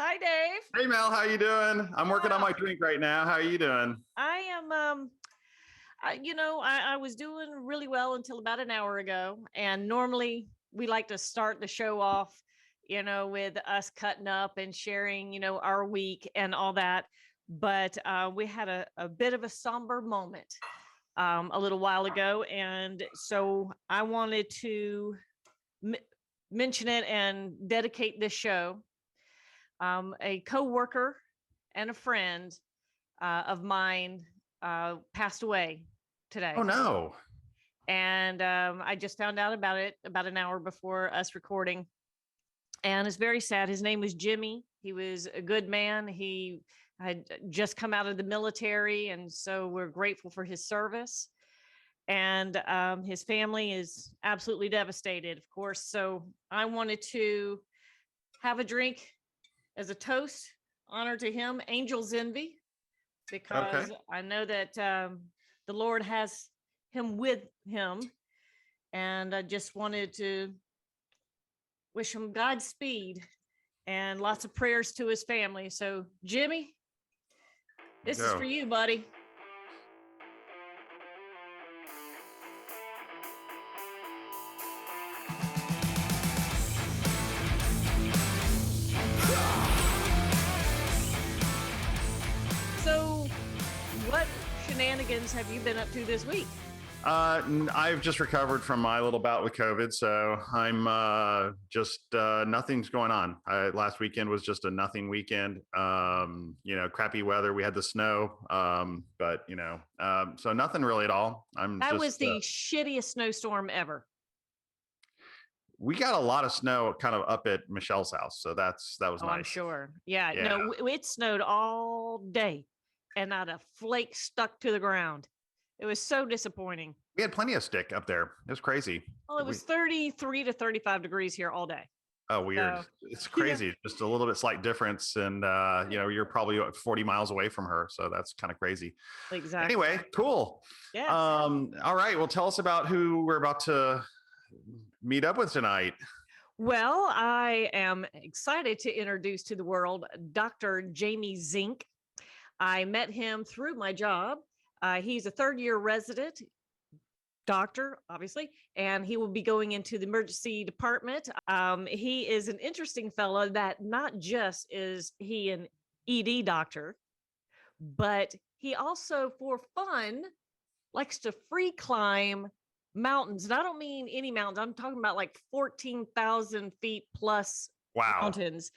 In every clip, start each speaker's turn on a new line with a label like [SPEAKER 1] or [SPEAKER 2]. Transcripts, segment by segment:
[SPEAKER 1] Hi, Dave.
[SPEAKER 2] Hey Mel, how you doing? I'm working on
[SPEAKER 1] Oh,
[SPEAKER 2] my drink right now. How are you doing?
[SPEAKER 1] I am. I was doing really well until about an hour ago, and normally we like to start the show off, with us cutting up and sharing, our week and all that. But we had a bit of a somber moment a little while ago, and so I wanted to m- mention it and dedicate this show. A coworker and a friend of mine passed away
[SPEAKER 2] Oh
[SPEAKER 1] today.
[SPEAKER 2] no.
[SPEAKER 1] And I just found out about it about an hour before us recording. And it's very sad. His name was Jimmy. He was a good man. He had just come out of the military. And so we're grateful for his service. And his family is absolutely devastated, of course. So I wanted to have a drink as a toast, honor to him, Angel's Envy,
[SPEAKER 2] Okay.
[SPEAKER 1] because I know that the Lord has him with him. And I just wanted to wish him Godspeed and lots of prayers to his family. So, Jimmy, this is for
[SPEAKER 2] Go.
[SPEAKER 1] you, buddy. So, what shenanigans have you been up to this week?
[SPEAKER 2] I've just recovered from my little bout with COVID, so I'm just nothing's going on. Last weekend was just a nothing weekend. Crappy weather. We had the snow, but so nothing really at all. I'm
[SPEAKER 1] That was
[SPEAKER 2] just
[SPEAKER 1] the shittiest snowstorm ever.
[SPEAKER 2] we got a lot of snow kind of up at Michelle's house, so that was
[SPEAKER 1] Oh, I'm
[SPEAKER 2] nice.
[SPEAKER 1] sure. Yeah,
[SPEAKER 2] Yeah.
[SPEAKER 1] no, it snowed all day and not a flake stuck to the ground. It was so disappointing.
[SPEAKER 2] We had plenty of stick up there. It was crazy.
[SPEAKER 1] Well, it was 33 to 35 degrees here all day.
[SPEAKER 2] Oh, weird.
[SPEAKER 1] So,
[SPEAKER 2] It's
[SPEAKER 1] yeah,
[SPEAKER 2] crazy. Just a little bit slight difference. And, you're probably 40 miles away from her. So that's kind of crazy.
[SPEAKER 1] exactly.
[SPEAKER 2] Anyway, cool.
[SPEAKER 1] Yes.
[SPEAKER 2] All right. Well, tell us about who we're about to meet up with tonight.
[SPEAKER 1] Well, I am excited to introduce to the world Dr. Jamie Zink. I met him through my job. He's a third year resident doctor, obviously, and he will be going into the emergency department. He is an interesting fellow that not just is he an ED doctor, but he also, for fun, likes to free climb mountains. And I don't mean any mountains. I'm talking about like 14,000 feet plus
[SPEAKER 2] Wow.
[SPEAKER 1] mountains,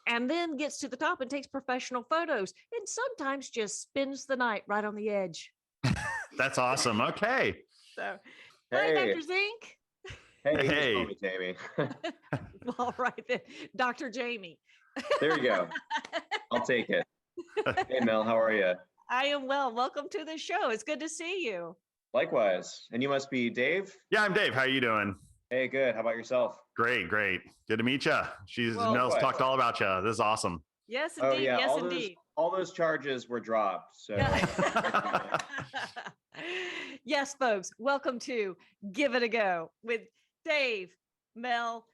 [SPEAKER 1] and then gets to the top and takes professional photos and sometimes just spends the night right on the edge.
[SPEAKER 2] That's awesome. Okay.
[SPEAKER 1] So, hi,
[SPEAKER 3] Hey,
[SPEAKER 1] Dr. Zink.
[SPEAKER 3] hey, you just
[SPEAKER 2] Hey.
[SPEAKER 3] call me Jamie.
[SPEAKER 1] All right, then, Dr. Jamie.
[SPEAKER 3] There you go. I'll take it. Hey, Mel, how are you?
[SPEAKER 1] I am well. Welcome to the show. It's good to see you.
[SPEAKER 3] Likewise. And you must be Dave?
[SPEAKER 2] Yeah, I'm Dave. How you doing?
[SPEAKER 3] Hey, good. How about yourself?
[SPEAKER 2] Great. Good to meet you.
[SPEAKER 1] Well,
[SPEAKER 2] Mel's
[SPEAKER 3] likewise.
[SPEAKER 2] talked all about you. This is awesome.
[SPEAKER 1] Yes,
[SPEAKER 3] Oh,
[SPEAKER 1] indeed.
[SPEAKER 3] yeah.
[SPEAKER 1] Yes,
[SPEAKER 3] all
[SPEAKER 1] indeed.
[SPEAKER 3] those charges were dropped. So
[SPEAKER 1] Yes, folks. Welcome to Give It a Go with Dave, Mel,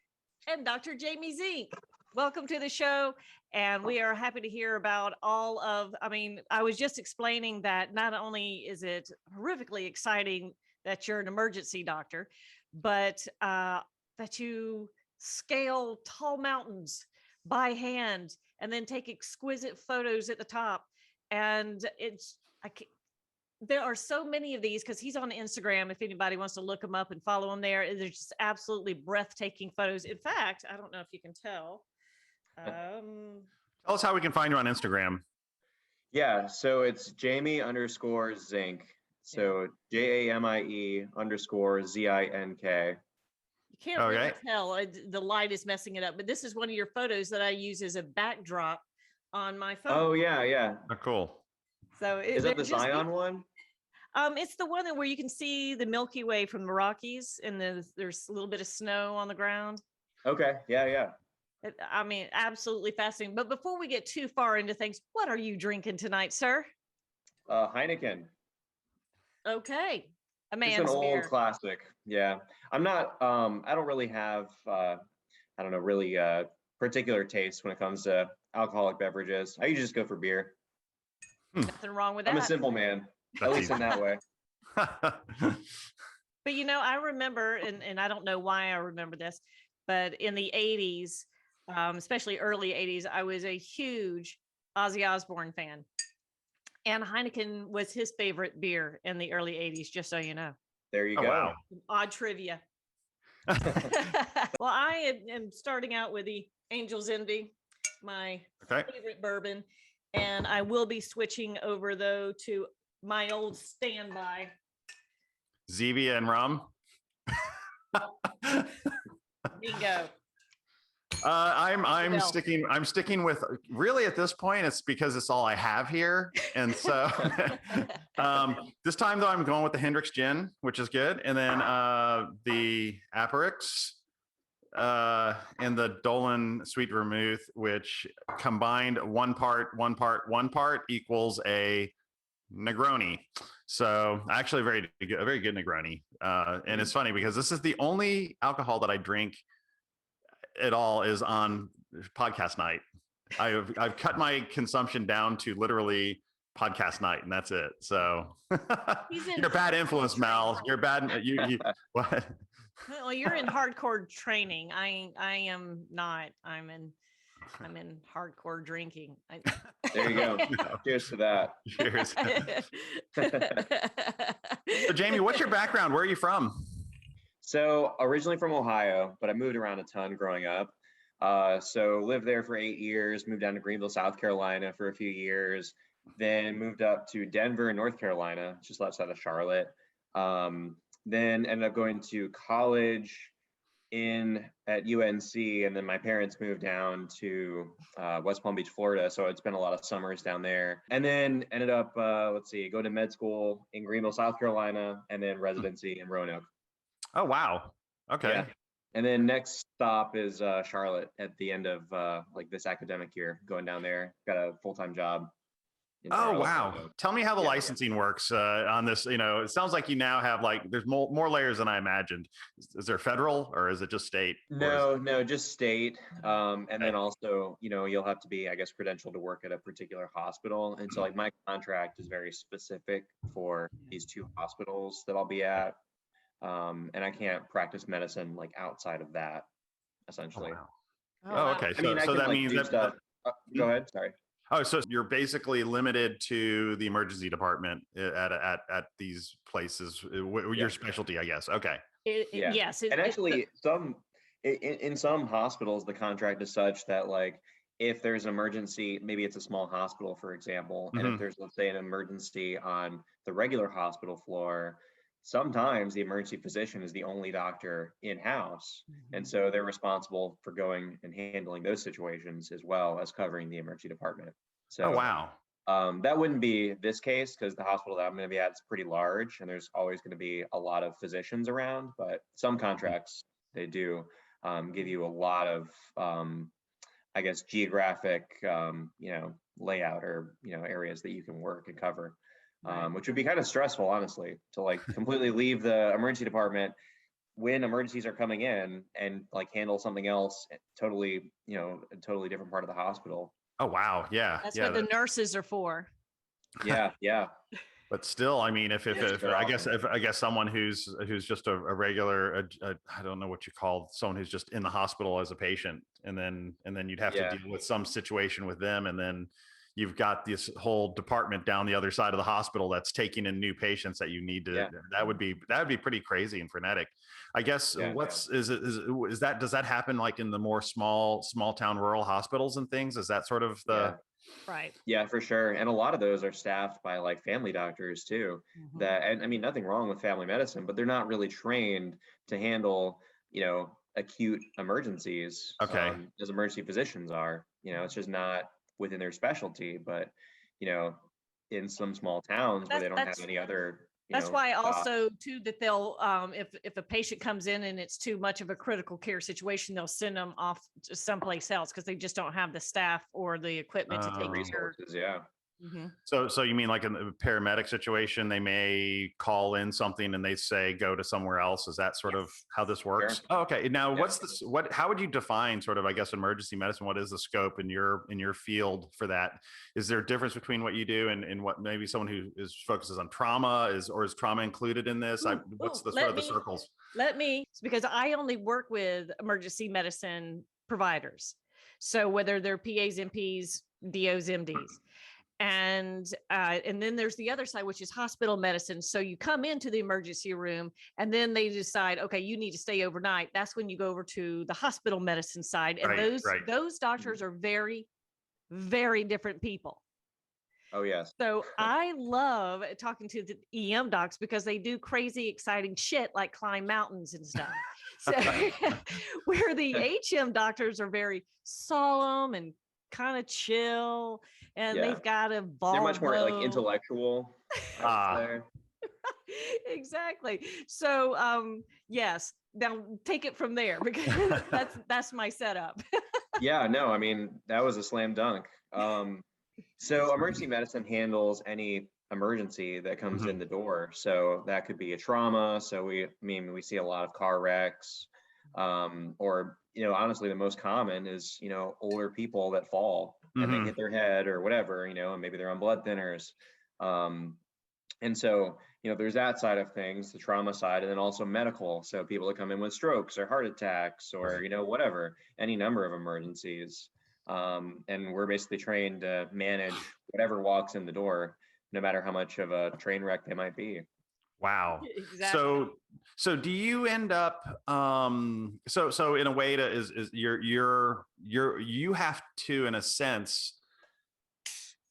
[SPEAKER 1] and Dr. Jamie Zink. Welcome to the show. And we are happy to hear about I was just explaining that not only is it horrifically exciting that you're an emergency doctor, but that you scale tall mountains by hand and then take exquisite photos at the top. And there are so many of these because he's on Instagram. If anybody wants to look him up and follow him there, there's just absolutely breathtaking photos. In fact, I don't know if you can tell.
[SPEAKER 2] Tell us how we can find you on Instagram.
[SPEAKER 3] yeah, so it's Jamie_Zink. So JAMIE_ZINK.
[SPEAKER 1] You can't really
[SPEAKER 2] Okay.
[SPEAKER 1] tell. The light is messing it up, but this is one of your photos that I use as a backdrop on my phone.
[SPEAKER 3] Oh, yeah.
[SPEAKER 2] Oh, cool.
[SPEAKER 1] So
[SPEAKER 3] Is that the Zion one?
[SPEAKER 1] It's the one where you can see the Milky Way from the Rockies, and there's a little bit of snow on the ground.
[SPEAKER 3] Okay, yeah.
[SPEAKER 1] I mean, absolutely fascinating. But before we get too far into things, what are you drinking tonight, sir?
[SPEAKER 3] Heineken.
[SPEAKER 1] Okay, a
[SPEAKER 3] It's
[SPEAKER 1] man's
[SPEAKER 3] an old
[SPEAKER 1] beer.
[SPEAKER 3] classic. Yeah. I'm not, I don't really have, particular taste when it comes to alcoholic beverages. I usually just go for beer.
[SPEAKER 1] Nothing wrong with that.
[SPEAKER 3] I'm a simple man, at least in that way.
[SPEAKER 1] But I remember, and I don't know why I remember this, but in the 80s, especially early 80s, I was a huge Ozzy Osbourne fan. And Heineken was his favorite beer in the early 80s, just so you know.
[SPEAKER 3] There you go.
[SPEAKER 2] Wow.
[SPEAKER 1] Odd trivia. Well, I am starting out with the Angel's Envy, my favorite bourbon. And I will be switching over, though, to my old standby.
[SPEAKER 2] Zevia and rum.
[SPEAKER 1] Bingo.
[SPEAKER 2] I'm sticking with, really at this point, it's because it's all I have here. And so this time though, I'm going with the Hendrix gin, which is good. And then the Aperix and the Dolan sweet vermouth, which combined one part equals a Negroni. So actually a very good Negroni. And it's funny because this is the only alcohol that I drink at all is on podcast night. I've cut my consumption down to literally podcast night, and that's it. So you're a bad influence, Mel. You're bad. You what?
[SPEAKER 1] Well, you're in hardcore training. I am not. I'm in hardcore drinking.
[SPEAKER 3] There you go. Cheers to that.
[SPEAKER 2] Cheers. So Jamie, what's your background? Where are you from?
[SPEAKER 3] So originally from Ohio, but I moved around a ton growing up. So lived there for 8 years, moved down to Greenville, South Carolina for a few years, then moved up to Denver, North Carolina, just outside of Charlotte. Then ended up going to college at UNC, and then my parents moved down to West Palm Beach, Florida. So I'd spent a lot of summers down there, and then ended up, going to med school in Greenville, South Carolina, and then residency in Roanoke.
[SPEAKER 2] Oh, wow. Okay.
[SPEAKER 3] Yeah. And then next stop is Charlotte at the end of this academic year, going down there. Got a full-time job.
[SPEAKER 2] Oh, wow. Tell me how the licensing works on this. It sounds like you now have there's more layers than I imagined. Is there federal or is it just state?
[SPEAKER 3] No, just state. And then also, you'll have to be, I guess, credentialed to work at a particular hospital. And so my contract is very specific for these 2 hospitals that I'll be at. And I can't practice medicine outside of that, essentially.
[SPEAKER 2] Oh, wow. Okay. So that means that.
[SPEAKER 3] Go ahead. Sorry.
[SPEAKER 2] Oh, so you're basically limited to the emergency department at these places. Your specialty, I guess. Okay.
[SPEAKER 1] Yes.
[SPEAKER 3] And actually, in some hospitals, the contract is such that if there's an emergency, maybe it's a small hospital, for example, and if there's, let's say, an emergency on the regular hospital floor, sometimes the emergency physician is the only doctor in-house. And so they're responsible for going and handling those situations as well as covering the emergency department. So,
[SPEAKER 2] oh, wow.
[SPEAKER 3] That wouldn't be this case because the hospital that I'm going to be at is pretty large and there's always going to be a lot of physicians around, but some contracts, they do give you a lot of, I guess, geographic, layout or, areas that you can work and cover. Which would be kind of stressful, honestly, to completely leave the emergency department when emergencies are coming in and handle something else totally, a totally different part of the hospital.
[SPEAKER 2] Oh, wow. Yeah.
[SPEAKER 1] That's what the nurses are for.
[SPEAKER 3] Yeah. Yeah.
[SPEAKER 2] But still, I mean, if I guess someone who's just a regular, I don't know what you call someone who's just in the hospital as a patient, and then you'd have to deal with some situation with them, and then you've got this whole department down the other side of the hospital that's taking in new patients that you need to. That would be pretty crazy and frenetic. I guess does that happen in the more small town rural hospitals and things? Is that sort of the
[SPEAKER 1] right?
[SPEAKER 3] Yeah, for sure. And a lot of those are staffed by family doctors too. And I mean, nothing wrong with family medicine, but they're not really trained to handle, acute emergencies.
[SPEAKER 2] Okay.
[SPEAKER 3] As emergency physicians are, it's just not within their specialty, but in some small towns where they don't have any other.
[SPEAKER 1] That's why also too that they'll if a patient comes in and it's too much of a critical care situation, they'll send them off to someplace else because they just don't have the staff or the equipment to take care.
[SPEAKER 3] Yeah.
[SPEAKER 1] Mhm.
[SPEAKER 2] So you mean like in a paramedic situation, they may call in something and they say go to somewhere else? Is that sort of
[SPEAKER 1] Yes.
[SPEAKER 2] how this
[SPEAKER 3] Sure.
[SPEAKER 2] works? Oh, okay. Now,
[SPEAKER 3] Yeah.
[SPEAKER 2] what's this? How would you define sort of, I guess, emergency medicine? What is the scope in your field for that? Is there a difference between what you do and what maybe someone who focuses on trauma or is trauma included in this? What's the sort of the circles?
[SPEAKER 1] Because I only work with emergency medicine providers. So whether they're PAs, MPs, DOs, MDs. And then there's the other side, which is hospital medicine. So you come into the emergency room and then they decide, okay, you need to stay overnight. That's when you go over to the hospital medicine side. And
[SPEAKER 2] Right.
[SPEAKER 1] those doctors are very, very different people.
[SPEAKER 3] Oh, yes.
[SPEAKER 1] So I love talking to the EM docs because they do crazy, exciting shit like climb mountains and stuff. So where the HM doctors are very solemn and kind of chill, and
[SPEAKER 3] Yeah.
[SPEAKER 1] they've got a
[SPEAKER 3] They're much more like
[SPEAKER 1] Volvo.
[SPEAKER 3] intellectual. I
[SPEAKER 2] Ah.
[SPEAKER 3] would say.
[SPEAKER 1] Exactly. So yes, now take it from there because that's my setup.
[SPEAKER 3] Yeah, no, I mean, that was a slam dunk. So emergency medicine handles any emergency that comes
[SPEAKER 2] Mhm.
[SPEAKER 3] in the door. So that could be a trauma. So we see a lot of car wrecks, or, honestly, the most common is, older people that fall and they
[SPEAKER 2] Mhm.
[SPEAKER 3] hit their head or whatever, and maybe they're on blood thinners. And so, there's that side of things, the trauma side, and then also medical. So people that come in with strokes or heart attacks or,
[SPEAKER 2] Right.
[SPEAKER 3] whatever, any number of emergencies. And we're basically trained to manage whatever walks in the door, no matter how much of a train wreck they might be.
[SPEAKER 2] Wow.
[SPEAKER 1] Exactly.
[SPEAKER 2] So do you end up so in a way to is you have to, in a sense,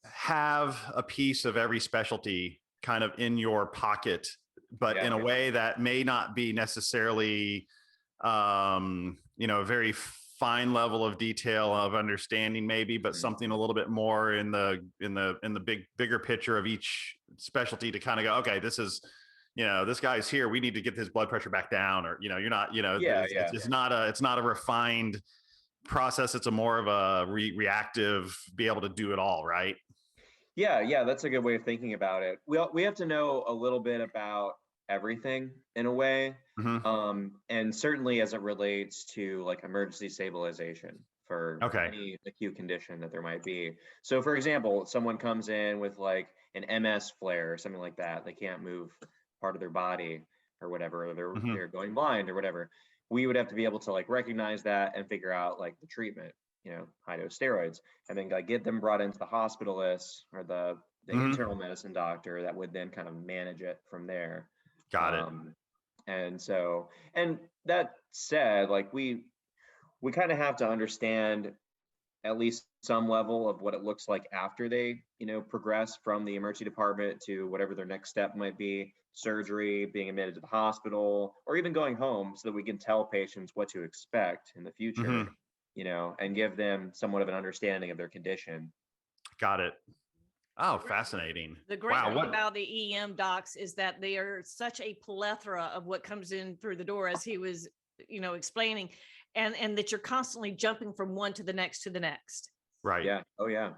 [SPEAKER 2] have a piece of every specialty kind of in your pocket, but in a
[SPEAKER 3] Yeah.
[SPEAKER 2] way that may not be necessarily a very fine level of detail of understanding maybe, but something a little bit more in the bigger picture of each specialty to kind of go, okay, this is, this guy's here, we need to get his blood pressure back down, or, you're not,
[SPEAKER 3] Yeah, yeah.
[SPEAKER 2] it's not a refined process. It's a more of a reactive, be able to do it all, right?
[SPEAKER 3] Yeah, that's a good way of thinking about it. We have to know a little bit about everything in a way,
[SPEAKER 2] Mhm.
[SPEAKER 3] and certainly as it relates to like emergency stabilization for
[SPEAKER 2] Okay.
[SPEAKER 3] any acute condition that there might be. So, for example, someone comes in with like an MS flare or something like that. They can't move part of their body or whatever, or
[SPEAKER 2] Mhm.
[SPEAKER 3] they're going blind or whatever. We would have to be able to like recognize that and figure out like the treatment, high dose steroids, and then like get them brought into the hospitalist or the
[SPEAKER 2] Mhm.
[SPEAKER 3] internal medicine doctor that would then kind of manage it from there.
[SPEAKER 2] Got it.
[SPEAKER 3] And that said, like we kind of have to understand at least some level of what it looks like after they, progress from the emergency department to whatever their next step might be, surgery, being admitted to the hospital, or even going home, so that we can tell patients what to expect in the future,
[SPEAKER 2] Mhm.
[SPEAKER 3] and give them somewhat of an understanding of their condition.
[SPEAKER 2] Got it. Oh,
[SPEAKER 1] The great-
[SPEAKER 2] fascinating.
[SPEAKER 1] The great
[SPEAKER 2] Wow.
[SPEAKER 1] thing about the EM docs is that they are such a plethora of what comes in through the door, as he was, explaining, and that you're constantly jumping from one to the next to the next.
[SPEAKER 2] Right.
[SPEAKER 3] Yeah. Oh, yeah.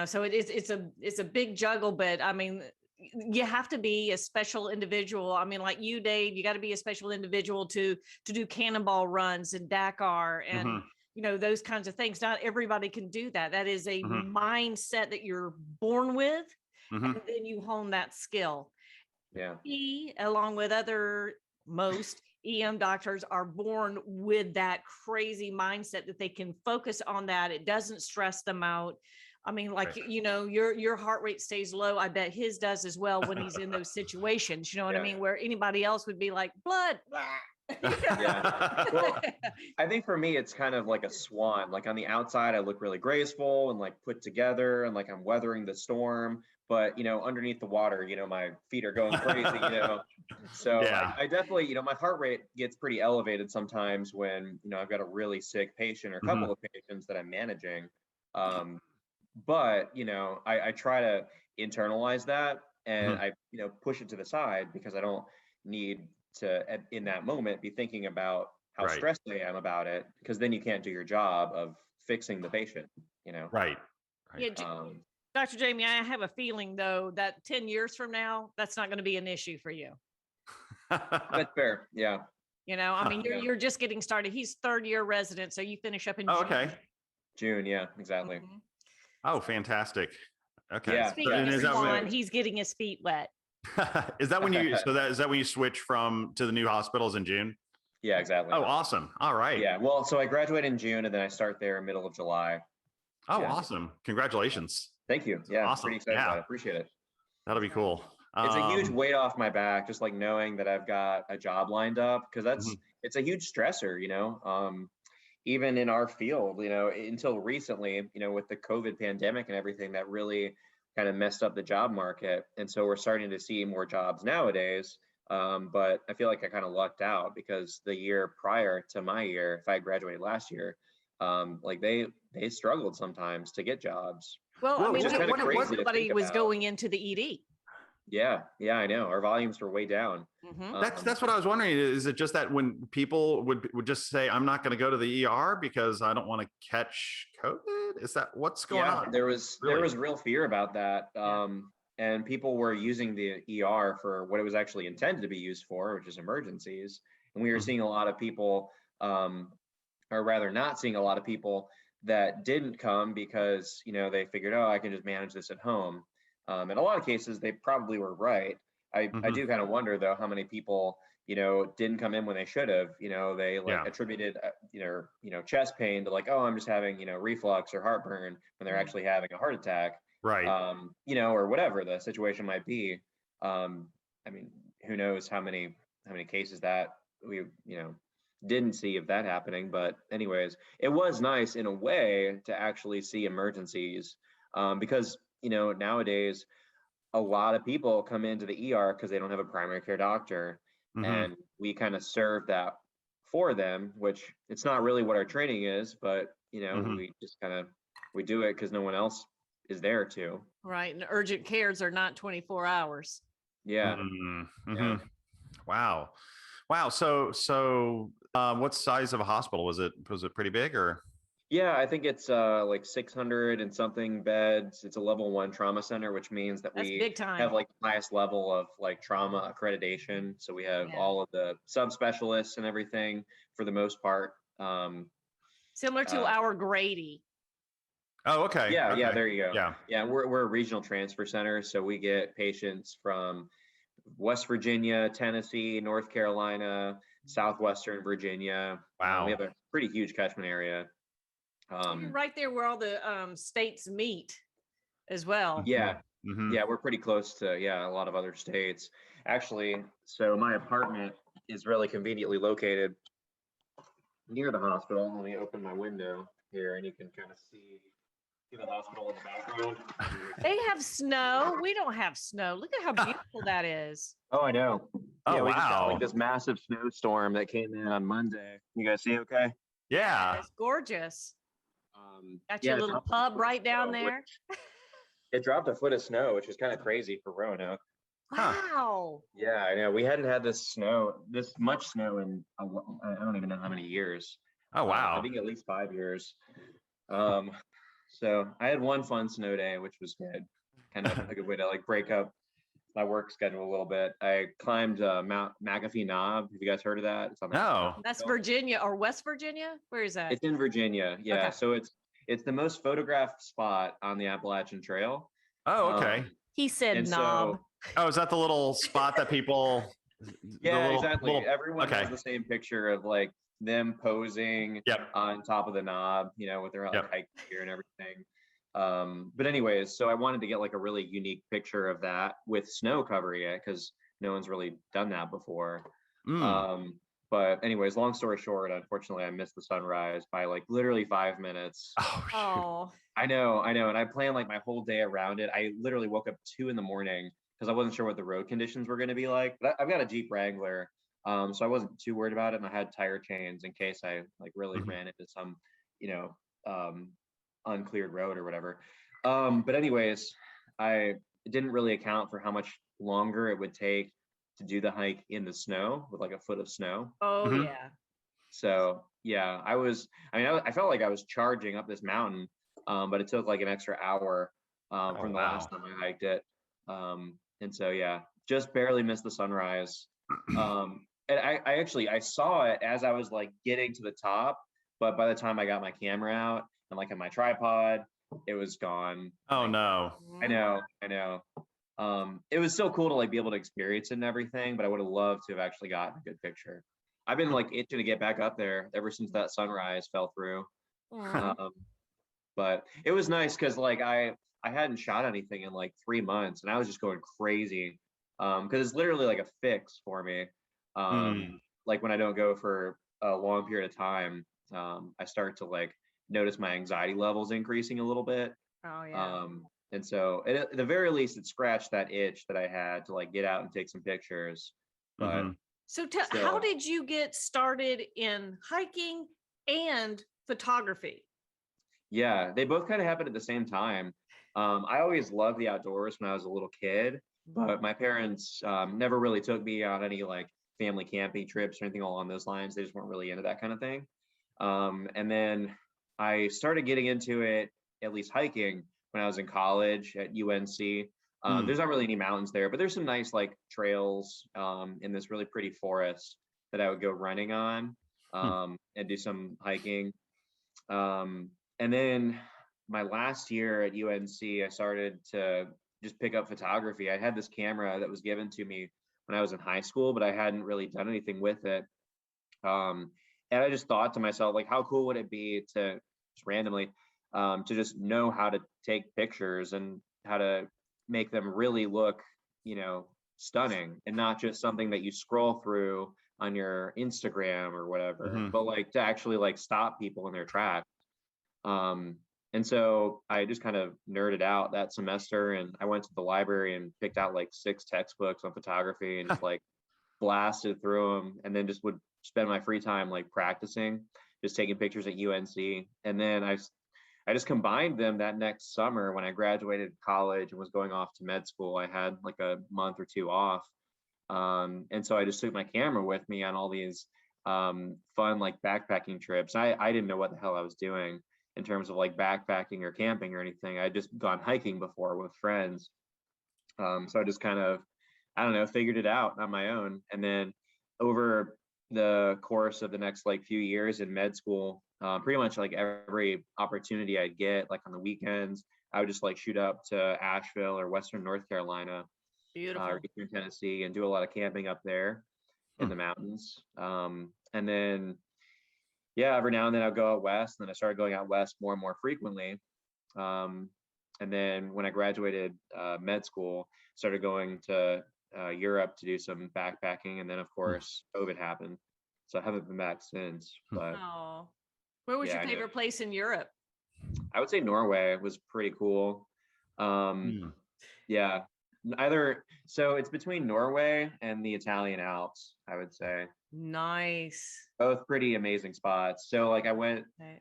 [SPEAKER 1] So it's a big juggle, but I mean, you have to be a special individual. I mean, like you, Dave, you got to be a special individual to do cannonball runs and Dakar and
[SPEAKER 2] Mhm.
[SPEAKER 1] those kinds of things. Not everybody can do that. That is a
[SPEAKER 2] Mhm.
[SPEAKER 1] mindset that you're born with,
[SPEAKER 2] Mhm.
[SPEAKER 1] and then you hone that skill.
[SPEAKER 3] Yeah.
[SPEAKER 1] He, along with most EM doctors, are born with that crazy mindset that they can focus on that. It doesn't stress them out. I mean, like,
[SPEAKER 2] Right.
[SPEAKER 1] your heart rate stays low. I bet his does as well when he's in those situations. You know what I
[SPEAKER 3] Yeah.
[SPEAKER 1] mean? Where anybody else would be like, blood.
[SPEAKER 3] Yeah. Well, I think for me, it's kind of like a swan. Like on the outside, I look really graceful and like put together and like I'm weathering the storm. But, underneath the water, my feet are going crazy. So
[SPEAKER 2] Yeah.
[SPEAKER 3] I definitely, my heart rate gets pretty elevated sometimes when, I've got a really sick patient or a couple
[SPEAKER 2] Mhm.
[SPEAKER 3] of patients that I'm managing. But, I try to internalize that and
[SPEAKER 2] Mhm.
[SPEAKER 3] I, push it to the side because I don't need to, in that moment, be thinking about how
[SPEAKER 2] Right.
[SPEAKER 3] stressed I am about it, because then you can't do your job of fixing the patient.
[SPEAKER 2] Right.
[SPEAKER 1] Yeah,
[SPEAKER 2] Right.
[SPEAKER 1] Dr. Jamie, I have a feeling though that 10 years from now, that's not going to be an issue for you.
[SPEAKER 3] That's fair. Yeah.
[SPEAKER 1] You know, I mean,
[SPEAKER 3] Yeah.
[SPEAKER 1] you're just getting started. He's third year resident, so you finish up in
[SPEAKER 2] Oh,
[SPEAKER 1] June.
[SPEAKER 2] okay.
[SPEAKER 3] June. Yeah, exactly.
[SPEAKER 1] Mhm.
[SPEAKER 2] Oh, fantastic. Okay.
[SPEAKER 3] Yeah.
[SPEAKER 1] Speaking
[SPEAKER 2] And
[SPEAKER 1] of
[SPEAKER 2] is that
[SPEAKER 1] Swan,
[SPEAKER 2] when,
[SPEAKER 1] he's getting his feet wet.
[SPEAKER 2] is that when you, so that, is that when you switch to the new hospitals in June?
[SPEAKER 3] Yeah, exactly.
[SPEAKER 2] Oh, awesome. All right.
[SPEAKER 3] Yeah. Well, so I graduate in June and then I start there in middle of July.
[SPEAKER 2] Oh,
[SPEAKER 3] Yeah.
[SPEAKER 2] awesome. Congratulations.
[SPEAKER 3] Thank you. Yeah.
[SPEAKER 2] Awesome.
[SPEAKER 3] Pretty excited
[SPEAKER 2] Yeah.
[SPEAKER 3] about it. Appreciate it.
[SPEAKER 2] That'll be cool.
[SPEAKER 3] It's a huge weight off my back, just like knowing that I've got a job lined up, because
[SPEAKER 2] Mhm.
[SPEAKER 3] it's a huge stressor, even in our field, until recently, with the COVID pandemic and everything that really kind of messed up the job market. And so we're starting to see more jobs nowadays. But I feel like I kind of lucked out because the year prior to my year, if I graduated last year, like they struggled sometimes to get jobs.
[SPEAKER 1] Well, I
[SPEAKER 2] Whoa,
[SPEAKER 1] mean,
[SPEAKER 2] just
[SPEAKER 3] kinda crazy to
[SPEAKER 1] everybody
[SPEAKER 3] think
[SPEAKER 1] was
[SPEAKER 3] about.
[SPEAKER 1] going into the ED.
[SPEAKER 3] Yeah, I know. Our volumes were way down.
[SPEAKER 1] Mhm.
[SPEAKER 2] That's what I was wondering. Is it just that when people would just say, I'm not going to go to the ER because I don't want to catch COVID? Is that what's going on?
[SPEAKER 3] There was
[SPEAKER 2] Really?
[SPEAKER 3] real fear about that.
[SPEAKER 1] Yeah.
[SPEAKER 3] And people were using the ER for what it was actually intended to be used for, which is emergencies. And we were
[SPEAKER 2] Mhm.
[SPEAKER 3] seeing a lot of people, or rather not seeing a lot of people that didn't come because, they figured, oh, I can just manage this at home. In a lot of cases, they probably were right. I
[SPEAKER 2] Mhm.
[SPEAKER 3] do kind of wonder though, how many people, didn't come in when they should have, they
[SPEAKER 2] Yeah.
[SPEAKER 3] attributed, chest pain to like, oh, I'm just having, reflux or heartburn when they're
[SPEAKER 1] Mhm.
[SPEAKER 3] actually having a heart attack,
[SPEAKER 2] Right.
[SPEAKER 3] or whatever the situation might be. I mean, who knows how many cases that we, didn't see of that happening. But anyways, it was nice in a way to actually see emergencies, because, nowadays a lot of people come into the ER because they don't have a primary care doctor,
[SPEAKER 2] Mhm.
[SPEAKER 3] and we kind of serve that for them, which it's not really what our training is, but
[SPEAKER 2] Mhm.
[SPEAKER 3] we just we do it because no one else is there to.
[SPEAKER 1] Right. And urgent cares are not 24 hours.
[SPEAKER 3] Yeah.
[SPEAKER 2] Mhm.
[SPEAKER 3] Yeah.
[SPEAKER 2] Mhm. Wow. Wow. So, what size of a hospital was it? Was it pretty big or?
[SPEAKER 3] Yeah, I think it's like 600 and something beds. It's a level 1 trauma center, which means that
[SPEAKER 1] That's
[SPEAKER 3] we
[SPEAKER 1] big time.
[SPEAKER 3] have like the highest level of like trauma accreditation. So we have
[SPEAKER 1] Yeah.
[SPEAKER 3] all of the subspecialists and everything for the most part.
[SPEAKER 1] Similar to our Grady.
[SPEAKER 2] Oh, okay.
[SPEAKER 3] Yeah,
[SPEAKER 2] Okay.
[SPEAKER 3] there you go.
[SPEAKER 2] Yeah.
[SPEAKER 3] Yeah, we're a regional transfer center, so we get patients from West Virginia, Tennessee, North Carolina, Southwestern Virginia.
[SPEAKER 2] Wow.
[SPEAKER 3] We have a pretty huge catchment area.
[SPEAKER 1] You're right there where all the states meet as well.
[SPEAKER 3] Yeah,
[SPEAKER 2] Mhm.
[SPEAKER 3] yeah, we're pretty close to a lot of other states. Actually, so my apartment is really conveniently located near the hospital. Let me open my window here, and you can kind of see the hospital in the background.
[SPEAKER 1] They have snow. We don't have snow. Look at how beautiful that is.
[SPEAKER 3] Oh, I know.
[SPEAKER 2] Oh,
[SPEAKER 3] Yeah, we just got
[SPEAKER 2] wow.
[SPEAKER 3] like this massive snowstorm that came in on Monday. You guys see okay?
[SPEAKER 2] Yeah.
[SPEAKER 1] It's gorgeous. Got
[SPEAKER 3] yeah,
[SPEAKER 1] your
[SPEAKER 3] it
[SPEAKER 1] little
[SPEAKER 3] dropped a
[SPEAKER 1] pub
[SPEAKER 3] foot of
[SPEAKER 1] right down
[SPEAKER 3] snow,
[SPEAKER 1] there.
[SPEAKER 3] It dropped a foot of snow, which is kind of crazy for Roanoke.
[SPEAKER 2] Huh.
[SPEAKER 1] Wow.
[SPEAKER 3] Yeah, I know. We hadn't had this much snow in I don't even know how many years.
[SPEAKER 2] Oh, wow.
[SPEAKER 3] I think at least 5 years. So I had one fun snow day, which was good. Kind of a good way to like break up my work schedule a little bit. I climbed Mount McAfee Knob. Have you guys heard of that? It's on the
[SPEAKER 2] No.
[SPEAKER 1] That's Virginia or West Virginia. Where is that?
[SPEAKER 3] It's in Virginia. Yeah.
[SPEAKER 1] Okay.
[SPEAKER 3] So it's the most photographed spot on the Appalachian Trail.
[SPEAKER 2] Oh, okay.
[SPEAKER 1] He said
[SPEAKER 3] and
[SPEAKER 1] knob.
[SPEAKER 2] Oh, is that the little spot that people?
[SPEAKER 3] Yeah,
[SPEAKER 2] the
[SPEAKER 3] exactly. Everyone
[SPEAKER 2] okay.
[SPEAKER 3] has the same picture of like them posing
[SPEAKER 2] Yep.
[SPEAKER 3] on top of the knob, with their like
[SPEAKER 2] Yep.
[SPEAKER 3] hiking gear and everything. But anyways, so I wanted to get like a really unique picture of that with snow covering it because no one's really done that before.
[SPEAKER 2] Mm.
[SPEAKER 3] But anyways, long story short, unfortunately, I missed the sunrise by like literally 5 minutes.
[SPEAKER 2] Oh, shoot.
[SPEAKER 1] Oh,
[SPEAKER 3] I know, and I planned like my whole day around it. I literally woke up 2 in the morning because I wasn't sure what the road conditions were going to be like. But I've got a Jeep Wrangler, so I wasn't too worried about it, and I had tire chains in case I like really
[SPEAKER 2] Mhm.
[SPEAKER 3] ran into some, uncleared road or whatever. But anyways, I didn't really account for how much longer it would take to do the hike in the snow with like a foot of snow.
[SPEAKER 1] oh
[SPEAKER 2] Mhm.
[SPEAKER 1] yeah.
[SPEAKER 3] So yeah, I felt like I was charging up this mountain, but it took like an extra hour from the
[SPEAKER 2] wow.
[SPEAKER 3] last time I hiked it. And so, yeah, just barely missed the sunrise. And I saw it as I was like getting to the top, but by the time I got my camera out and like on my tripod, it was gone.
[SPEAKER 2] Oh
[SPEAKER 3] Like,
[SPEAKER 2] no.
[SPEAKER 3] I know. It was so cool to like be able to experience it and everything, but I would have loved to have actually gotten a good picture. I've been like itching to get back up there ever since that sunrise fell through.
[SPEAKER 1] Aw.
[SPEAKER 3] But it was nice because like I hadn't shot anything in like 3 months and I was just going crazy. Because it's literally like a fix for me. Like when I don't go for a long period of time, I start to like notice my anxiety levels increasing a little bit.
[SPEAKER 1] Oh yeah.
[SPEAKER 3] And so at the very least, it scratched that itch that I had to like get out and take some pictures. But
[SPEAKER 1] So how
[SPEAKER 3] still.
[SPEAKER 1] did you get started in hiking and photography?
[SPEAKER 3] Yeah, they both kind of happened at the same time. I always loved the outdoors when I was a little kid, but my parents never really took me on any like family camping trips or anything along those lines. They just weren't really into that kind of thing. And then I started getting into it, at least hiking, when I was in college at UNC. There's not really any mountains there, but there's some nice like trails in this really pretty forest that I would go running on and do some hiking. And then my last year at UNC, I started to just pick up photography. I had this camera that was given to me when I was in high school, but I hadn't really done anything with it. And I just thought to myself, like, how cool would it be to just randomly to just know how to take pictures and how to make them really look, stunning and not just something that you scroll through on your Instagram or whatever, but like to actually like stop people in their tracks. And so I just kind of nerded out that semester and I went to the library and picked out like 6 textbooks on photography and just like blasted through them and then just would spend my free time like practicing, just taking pictures at UNC. And then I just combined them that next summer when I graduated college and was going off to med school. I had like a month or 2 off. And so I just took my camera with me on all these fun like backpacking trips. I didn't know what the hell I was doing in terms of like backpacking or camping or anything. I'd just gone hiking before with friends. So I just kind of, I don't know, figured it out on my own. And then over the course of the next like few years in med school, pretty much like every opportunity I'd get, like on the weekends, I would just like shoot up to Asheville or Western North Carolina
[SPEAKER 1] Beautiful.
[SPEAKER 3] or Eastern Tennessee and do a lot of camping up there in the mountains. And then, yeah, every now and then I'll go out west, and then I started going out west more and more frequently. And then when I graduated med school, started going to Europe to do some backpacking, and then of course COVID happened, so I haven't been back since. But
[SPEAKER 1] Oh, where was
[SPEAKER 3] yeah,
[SPEAKER 1] your
[SPEAKER 3] I know.
[SPEAKER 1] favorite place in Europe?
[SPEAKER 3] I would say Norway was pretty cool. Yeah, so it's between Norway and the Italian Alps, I would say.
[SPEAKER 1] Nice.
[SPEAKER 3] Both pretty amazing spots. So like I went
[SPEAKER 1] Okay.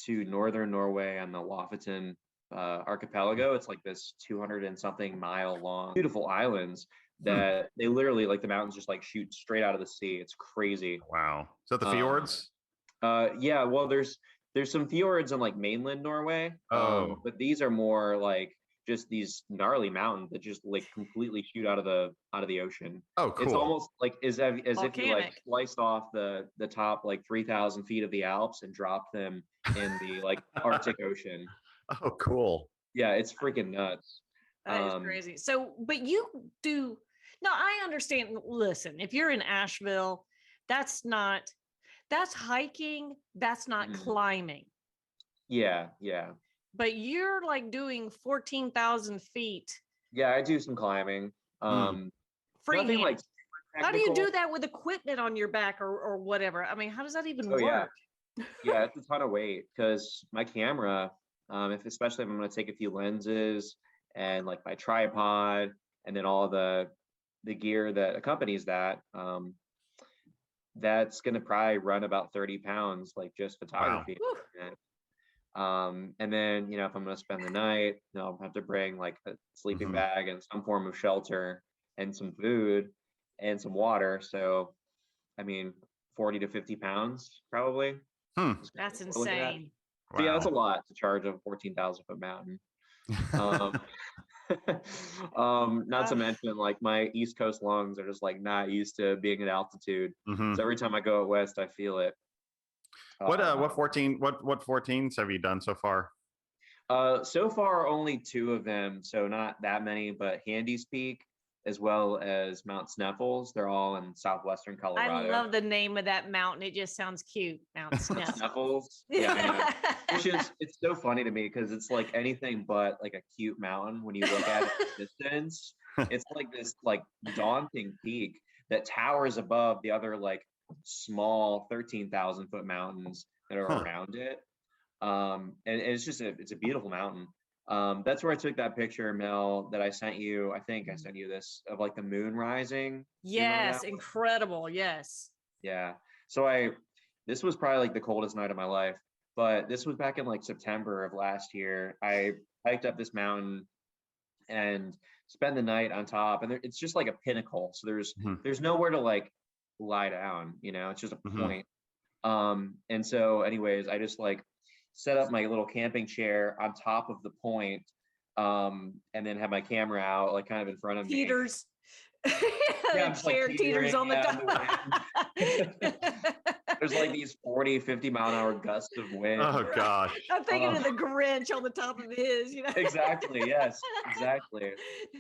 [SPEAKER 3] to northern Norway on the Lofoten archipelago. It's like this 200 and something mile long, beautiful islands that they literally like the mountains just like shoot straight out of the sea. It's crazy.
[SPEAKER 2] Wow. Is that the fjords?
[SPEAKER 3] Yeah, well there's some fjords in like mainland Norway.
[SPEAKER 2] Oh.
[SPEAKER 3] But these are more like just these gnarly mountains that just like completely shoot out of the ocean.
[SPEAKER 2] Oh, cool.
[SPEAKER 3] It's almost like as if you like
[SPEAKER 1] Volcanic.
[SPEAKER 3] sliced off the top like 3,000 feet of the Alps and dropped them in the like Arctic Ocean.
[SPEAKER 2] Oh, cool.
[SPEAKER 3] Yeah, it's freaking nuts.
[SPEAKER 1] That is crazy. So, but you do, no, I understand. Listen, if you're in Asheville, that's hiking, that's not climbing.
[SPEAKER 3] Yeah.
[SPEAKER 1] But you're like doing 14,000 feet.
[SPEAKER 3] Yeah, I do some climbing. Nothing
[SPEAKER 1] Freehand.
[SPEAKER 3] like
[SPEAKER 1] How do you do
[SPEAKER 3] technical.
[SPEAKER 1] that with equipment on your back or whatever? I mean, how does that even
[SPEAKER 3] Oh, yeah.
[SPEAKER 1] work?
[SPEAKER 3] Yeah, it's a ton of weight because my camera, especially if I'm going to take a few lenses and like my tripod and then all the gear that accompanies that, that's going to probably run about 30 pounds, like just photography. And then, if I'm going to spend the night, I'll have to bring like a sleeping bag and some form of shelter and some food and some water. So, I mean, 40 to 50 pounds probably.
[SPEAKER 1] That's insane.
[SPEAKER 3] So yeah, that's a lot to charge a 14,000 foot mountain. Um, not to mention like my East Coast lungs are just like not used to being at altitude.
[SPEAKER 2] Mhm.
[SPEAKER 3] So every time I go out west, I feel it.
[SPEAKER 2] What 14s have you done so far?
[SPEAKER 3] So far only two of them, so not that many, but Handy's Peak as well as Mount Sneffels. They're all in southwestern
[SPEAKER 1] I
[SPEAKER 3] Colorado.
[SPEAKER 1] love the name of that mountain. It just sounds cute. Mount Snuff.
[SPEAKER 3] Sneffels. Yeah, I know. Which is it's so funny to me because it's like anything but like a cute mountain when you look at it at a distance. It's like this like daunting peak that towers above the other like small 13,000 foot mountains that are
[SPEAKER 2] Huh.
[SPEAKER 3] around it. And it's just it's a beautiful mountain. That's where I took that picture, Mel, that I sent you. I think I sent you this of like the moon rising. Do you remember
[SPEAKER 1] Yes,
[SPEAKER 3] that one?
[SPEAKER 1] incredible. Yes.
[SPEAKER 3] Yeah. So this was probably like the coldest night of my life, but this was back in like September of last year. I hiked up this mountain and spend the night on top, and it's just like a pinnacle. So
[SPEAKER 2] Mhm.
[SPEAKER 3] there's nowhere to like lie down, it's just a
[SPEAKER 2] Mhm.
[SPEAKER 3] point. And so anyways, I just like set up my little camping chair on top of the point, and then have my camera out like kind of in front of me.
[SPEAKER 1] Teeters.
[SPEAKER 3] Yeah, I'm just, like,
[SPEAKER 1] Chair teeters on the
[SPEAKER 3] teetering, yeah, in
[SPEAKER 1] top.
[SPEAKER 3] There's like these 40, 50 mile an hour gusts of wind.
[SPEAKER 2] Oh gosh.
[SPEAKER 1] I'm thinking of the Grinch on the top of his,
[SPEAKER 3] Exactly. Yes, exactly.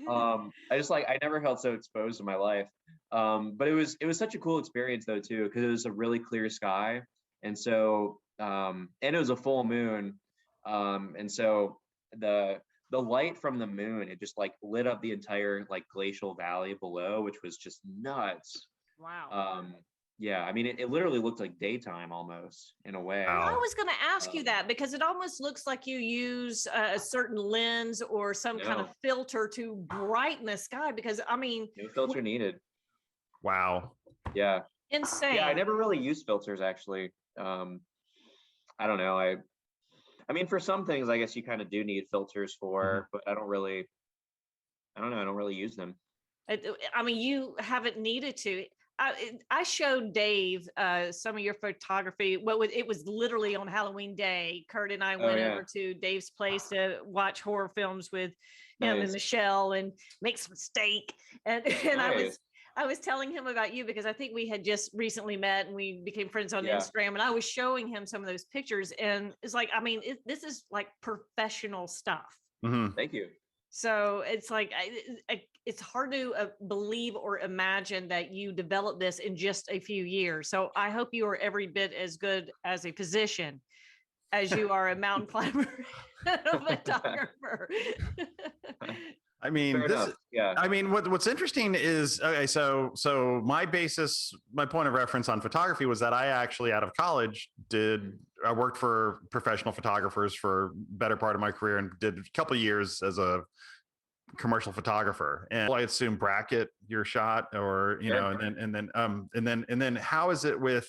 [SPEAKER 3] I just like I never felt so exposed in my life. But it was such a cool experience though too, because it was a really clear sky, and so and it was a full moon, and so the light from the moon, it just like lit up the entire like glacial valley below, which was just nuts.
[SPEAKER 1] Wow.
[SPEAKER 3] Yeah, I mean it literally looked like daytime almost in a way.
[SPEAKER 1] I
[SPEAKER 2] Wow.
[SPEAKER 1] was going to ask you that because it almost looks like you use a certain lens or some kind of
[SPEAKER 3] No.
[SPEAKER 1] filter to brighten the sky because I mean,
[SPEAKER 3] No filter needed.
[SPEAKER 2] Wow.
[SPEAKER 3] Yeah.
[SPEAKER 1] insane.
[SPEAKER 3] Yeah, I never really used filters actually. I don't know. I mean, for some things, I guess you kind of do need filters for, but I don't know. I don't really use them.
[SPEAKER 1] I mean, you haven't needed to. I showed Dave some of your photography. Well, it was literally on Halloween Day. Kurt and I went
[SPEAKER 3] yeah.
[SPEAKER 1] over to Dave's place to watch horror films with him and
[SPEAKER 3] Nice.
[SPEAKER 1] Michelle and make some steak. And
[SPEAKER 3] Nice.
[SPEAKER 1] I was telling him about you because I think we had just recently met and we became friends on
[SPEAKER 3] Yeah.
[SPEAKER 1] Instagram. And I was showing him some of those pictures, and it's like, I mean, this is like professional stuff.
[SPEAKER 2] Mhm.
[SPEAKER 3] Thank you.
[SPEAKER 1] So it's like it's hard to believe or imagine that you developed this in just a few years. So I hope you are every bit as good as a physician as you are a mountain climber and a photographer.
[SPEAKER 2] I mean,
[SPEAKER 3] Fair enough. Yeah.
[SPEAKER 2] I mean, what's interesting is, okay, so my point of reference on photography was that I actually out of college I worked for professional photographers for better part of my career and did a couple of years as a commercial photographer. And I assume bracket your shot or,
[SPEAKER 3] Sure.
[SPEAKER 2] and then how is it with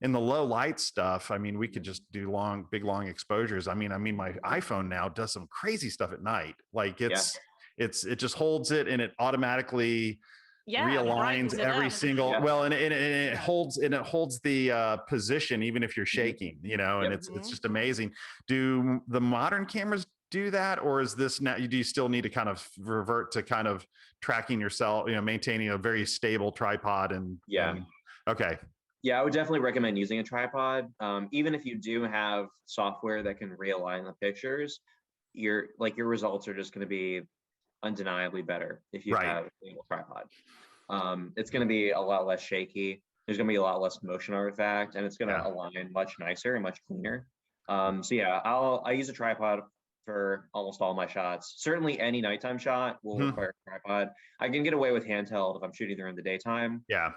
[SPEAKER 2] in the low light stuff? I mean, we could just do big long exposures. I mean, my iPhone now does some crazy stuff at night. Like it just holds it and it automatically realigns
[SPEAKER 1] brightens it
[SPEAKER 2] every
[SPEAKER 1] up.
[SPEAKER 2] single and it holds the position even if you're shaking, and
[SPEAKER 3] Yep.
[SPEAKER 2] it's just amazing. Do the modern cameras do that, or is this now do you still need to kind of revert to kind of tracking yourself, maintaining a very stable tripod and okay.
[SPEAKER 3] Yeah, I would definitely recommend using a tripod. Even if you do have software that can realign the pictures, your results are just going to be undeniably better if you have a single tripod. It's going to be a lot less shaky. There's going to be a lot less motion artifact, and it's going to align much nicer and much cleaner. So yeah, I use a tripod for almost all my shots. Certainly any nighttime shot will require a tripod. I can get away with handheld if I'm shooting during the daytime.
[SPEAKER 2] Yeah.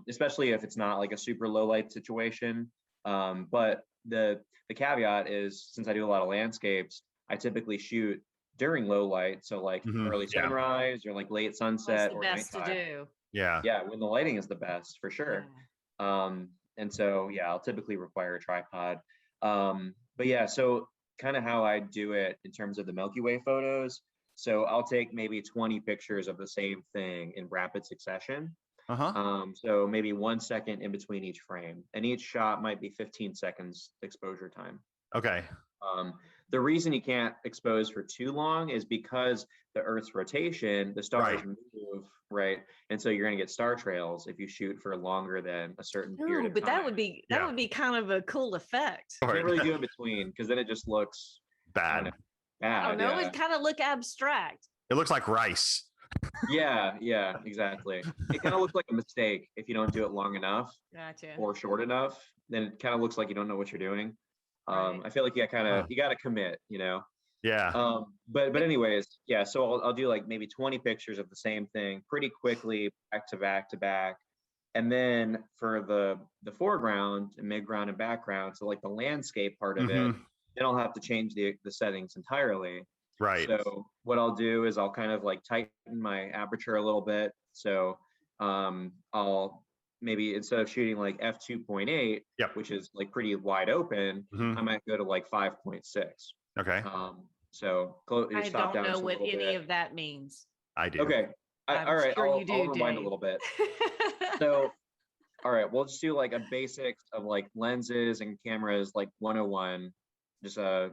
[SPEAKER 3] Especially if it's not like a super low light situation. But the caveat is, since I do a lot of landscapes, I typically shoot during low light. So like early sunrise or like late sunset or
[SPEAKER 1] best
[SPEAKER 3] nighttime.
[SPEAKER 1] to do.
[SPEAKER 3] Yeah, when the lighting is the best for sure. And so I'll typically require a tripod. But yeah, so kind of how I do it in terms of the Milky Way photos. So I'll take maybe 20 pictures of the same thing in rapid succession. So maybe 1 second in between each frame, and each shot might be 15 seconds exposure time.
[SPEAKER 2] Okay.
[SPEAKER 3] The reason you can't expose for too long is because the Earth's rotation, the stars move, right? And so you're going to get star trails if you shoot for longer than a certain period of
[SPEAKER 1] but
[SPEAKER 3] time.
[SPEAKER 1] that would be kind of a cool effect.
[SPEAKER 3] You can't really do in between because then it just looks
[SPEAKER 2] bad.
[SPEAKER 3] Bad.
[SPEAKER 1] I don't know. It kind of look abstract.
[SPEAKER 2] It looks like rice.
[SPEAKER 3] Yeah, exactly. It kind of looks like a mistake if you don't do it long enough or short enough. Then it kind of looks like you don't know what you're doing. I feel like you got to commit,
[SPEAKER 2] Yeah.
[SPEAKER 3] But anyways, yeah. So I'll do like maybe 20 pictures of the same thing pretty quickly, back to back to back, and then for the foreground and midground and background, so like the landscape part of it, then I'll have to change the settings entirely.
[SPEAKER 2] Right.
[SPEAKER 3] So what I'll do is I'll kind of like tighten my aperture a little bit. So I'll maybe instead of shooting like f2.8, which is like pretty wide open, I might go to like 5.6.
[SPEAKER 2] Okay.
[SPEAKER 3] So
[SPEAKER 1] I don't know what any of that means.
[SPEAKER 2] I do.
[SPEAKER 3] Okay. All right.
[SPEAKER 1] Sure
[SPEAKER 3] I'll
[SPEAKER 1] Dave.
[SPEAKER 3] rewind a little bit. So, all right, we'll just do like a basics of like lenses and cameras, like 101, just a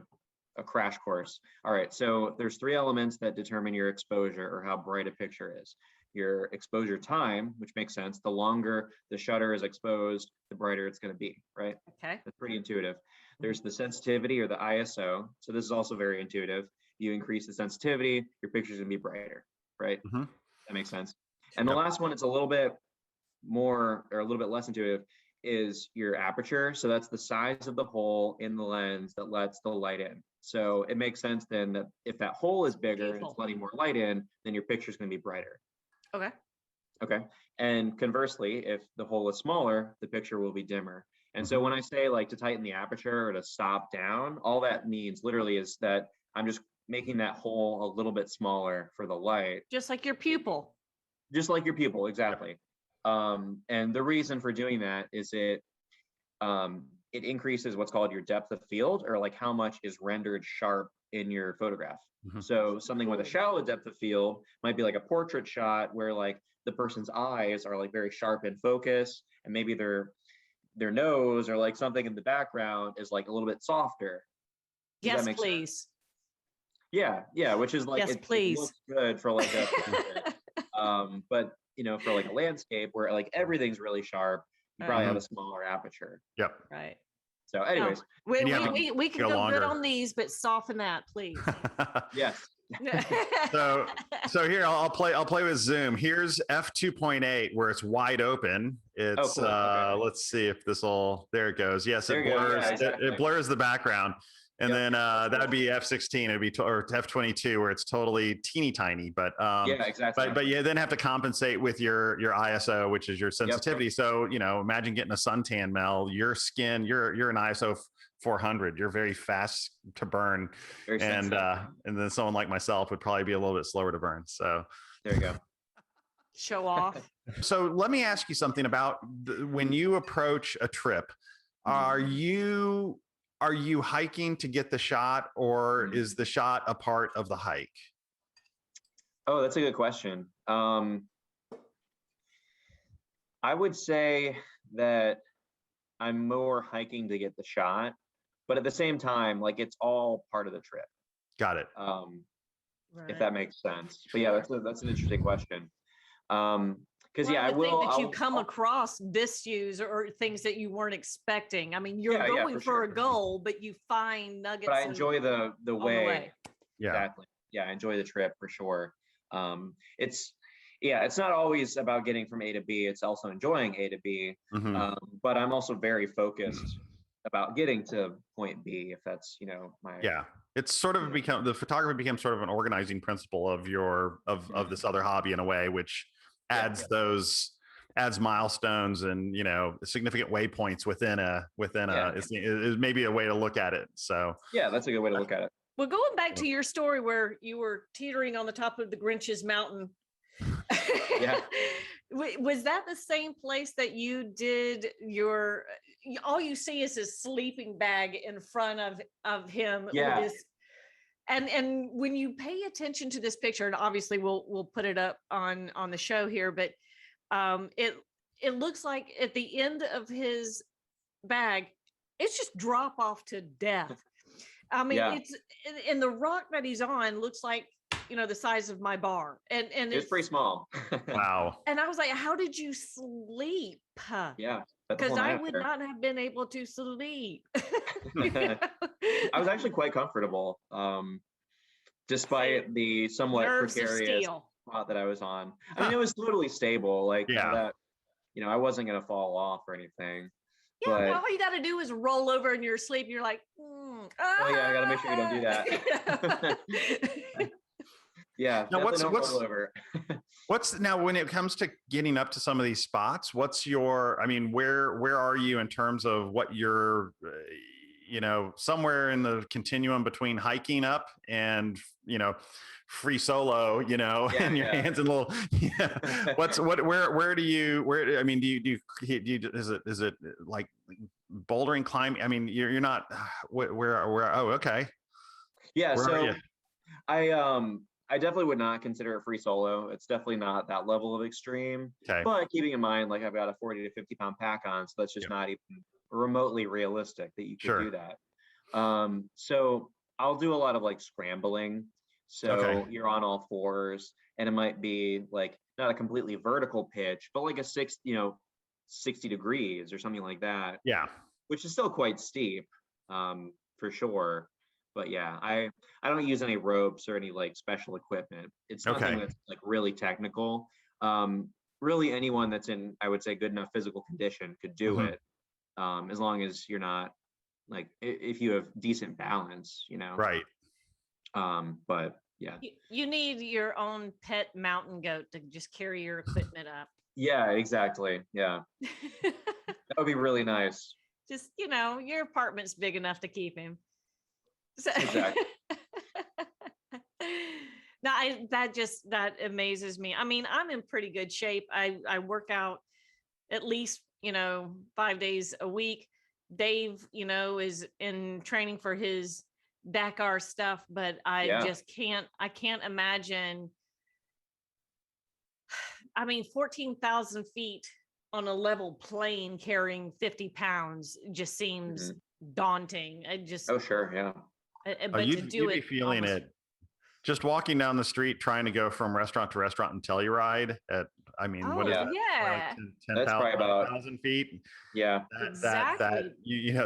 [SPEAKER 3] crash course. All right, so there's 3 elements that determine your exposure or how bright a picture is. Your exposure time, which makes sense. The longer the shutter is exposed, the brighter it's going to be, right?
[SPEAKER 1] Okay.
[SPEAKER 3] That's pretty intuitive. There's the sensitivity or the ISO. So this is also very intuitive. You increase the sensitivity, your picture's going to be brighter, right? That makes sense. And the last one, it's a little bit more or a little bit less intuitive, is your aperture. So that's the size of the hole in the lens that lets the light in. So it makes sense then that if that hole is bigger and it's letting more light in, then your picture is going to be brighter. Okay. And conversely, if the hole is smaller, the picture will be dimmer. And so when I say like to tighten the aperture or to stop down, all that means literally is that I'm just making that hole a little bit smaller for the light.
[SPEAKER 1] Just like your pupil.
[SPEAKER 3] Just like your pupil, exactly. And the reason for doing that is it increases what's called your depth of field, or like how much is rendered sharp in your photograph. So something with a shallow depth of field might be like a portrait shot where like the person's eyes are like very sharp in focus, and maybe their nose or like something in the background is like a little bit softer.
[SPEAKER 1] Yes, please.
[SPEAKER 3] Yeah, which is like it looks good for like a but for like a landscape where like everything's really sharp, you probably have a smaller aperture.
[SPEAKER 2] Yep.
[SPEAKER 1] Right.
[SPEAKER 3] So anyways,
[SPEAKER 1] we can go good on these, but soften that, please.
[SPEAKER 3] Yes.
[SPEAKER 2] so here I'll play with zoom. Here's f2.8 where it's wide open. It's
[SPEAKER 3] cool. Okay.
[SPEAKER 2] Let's see if there it goes. Yes, it blurs.
[SPEAKER 3] Yeah, exactly.
[SPEAKER 2] It blurs the background. And then that'd be f16. It'd be or f22 where it's totally teeny tiny. But
[SPEAKER 3] yeah, exactly.
[SPEAKER 2] But you then have to compensate with your ISO, which is your sensitivity. So imagine getting a suntan, Mel. Your skin, you're an ISO 400. You're very fast to burn, and then someone like myself would probably be a little bit slower to burn. So
[SPEAKER 3] there you go.
[SPEAKER 1] Show off.
[SPEAKER 2] So let me ask you something about when you approach a trip. Are you hiking to get the shot, or is the shot a part of the hike?
[SPEAKER 3] Oh, that's a good question. I would say that I'm more hiking to get the shot, but at the same time, like it's all part of the trip.
[SPEAKER 2] Got it.
[SPEAKER 3] If that makes sense. But yeah, that's an interesting question. Because I will
[SPEAKER 1] think that you come across misuse or things that you weren't expecting. I mean, you're going for a goal, but you find nuggets.
[SPEAKER 3] But I enjoy the way.
[SPEAKER 2] Yeah.
[SPEAKER 3] Exactly. Yeah, I enjoy the trip for sure. It's not always about getting from A to B. It's also enjoying A to B. But I'm also very focused about getting to point B, if that's my.
[SPEAKER 2] Yeah, it's sort of the photography becomes sort of an organizing principle of of this other hobby in a way, which adds milestones and significant waypoints within is maybe a way to look at it. So
[SPEAKER 3] yeah, that's a good way to look at it.
[SPEAKER 1] Well, going back to your story where you were teetering on the top of the Grinch's mountain.
[SPEAKER 3] Yeah.
[SPEAKER 1] Was that the same place that you did all you see is his sleeping bag in front of him?
[SPEAKER 3] Yeah.
[SPEAKER 1] And when you pay attention to this picture, and obviously we'll put it up on the show here, but it looks like at the end of his bag, it's just drop off to death. I mean,
[SPEAKER 3] Yeah.
[SPEAKER 1] it's and the rock that he's on looks like, the size of my bar. And
[SPEAKER 3] It's pretty small.
[SPEAKER 2] Wow.
[SPEAKER 1] And I was like, how did you sleep?
[SPEAKER 3] Yeah. Spent the
[SPEAKER 1] Because
[SPEAKER 3] whole
[SPEAKER 1] I
[SPEAKER 3] night
[SPEAKER 1] would
[SPEAKER 3] there.
[SPEAKER 1] not have been able to sleep.
[SPEAKER 3] I was actually quite comfortable, despite the somewhat
[SPEAKER 1] Nerves of
[SPEAKER 3] precarious
[SPEAKER 1] steel.
[SPEAKER 3] spot that I was on. I mean, it was totally stable, like
[SPEAKER 2] Yeah.
[SPEAKER 3] that. I wasn't gonna fall off or anything.
[SPEAKER 1] Yeah,
[SPEAKER 3] But
[SPEAKER 1] all you got to do is roll over in your sleep. You're like,
[SPEAKER 3] oh yeah, I gotta make sure you don't do that. Yeah,
[SPEAKER 2] Now,
[SPEAKER 3] definitely don't roll over.
[SPEAKER 2] what's now when it comes to getting up to some of these spots? What's your? I mean, where are you in terms of what you're? Somewhere in the continuum between hiking up and free solo, and your hands in a little. Yeah. Where do you? I mean, do you is it like bouldering, climbing? I mean, you're not. Where? Oh, okay.
[SPEAKER 3] Yeah,
[SPEAKER 2] Where are
[SPEAKER 3] so
[SPEAKER 2] you?
[SPEAKER 3] I definitely would not consider it free solo. It's definitely not that level of extreme.
[SPEAKER 2] Okay.
[SPEAKER 3] But keeping in mind, like I've got a 40 to 50 pound pack on, so that's just not even remotely realistic that you could do that. So I'll do a lot of like scrambling. So you're on all fours, and it might be like not a completely vertical pitch, but like a 60 degrees or something like that.
[SPEAKER 2] Yeah.
[SPEAKER 3] Which is still quite steep, for sure. But yeah, I don't use any ropes or any like special equipment. It's nothing that's like really technical. Really anyone that's in, I would say, good enough physical condition could do it. As long as you're not like, if you have decent balance,
[SPEAKER 2] Right.
[SPEAKER 3] But yeah.
[SPEAKER 1] You need your own pet mountain goat to just carry your equipment up.
[SPEAKER 3] Yeah, exactly. Yeah. That would be really nice.
[SPEAKER 1] Just, your apartment's big enough to keep him. So,
[SPEAKER 3] Exactly.
[SPEAKER 1] Now that amazes me. I mean, I'm in pretty good shape. I work out at least, 5 days a week. Dave, is in training for his Dakar stuff, but I just can't imagine. I mean, 14,000 feet on a level plane carrying 50 pounds just seems daunting.
[SPEAKER 3] Oh, sure. Yeah.
[SPEAKER 1] But
[SPEAKER 2] You'd be feeling it just walking down the street trying to go from restaurant to restaurant and Telluride at, I mean, what is that?
[SPEAKER 1] Yeah.
[SPEAKER 2] 10,000 feet.
[SPEAKER 3] Yeah.
[SPEAKER 1] Exactly.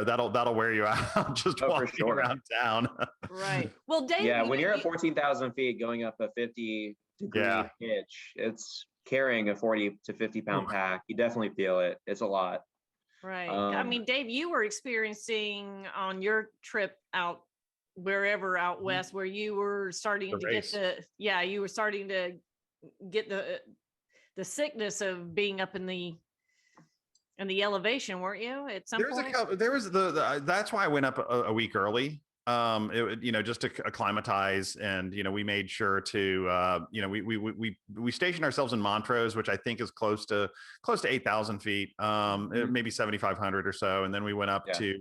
[SPEAKER 2] That'll wear you out just walking around town.
[SPEAKER 1] Right. Well, Dave.
[SPEAKER 3] Yeah. When you're at 14,000 feet going up a 50 degree pitch, it's carrying a 40 to 50 pound pack. You definitely feel it. It's a lot.
[SPEAKER 1] Right. I mean, Dave, you were experiencing on your trip out wherever out west where you were starting to get you were starting to get the sickness of being up in the elevation, weren't you, at some point?
[SPEAKER 2] There was that's why I went up a week early. Just to acclimatize, and we made sure to we stationed ourselves in Montrose, which I think is close to 8,000 feet, maybe 7,500 or so, and then we went up to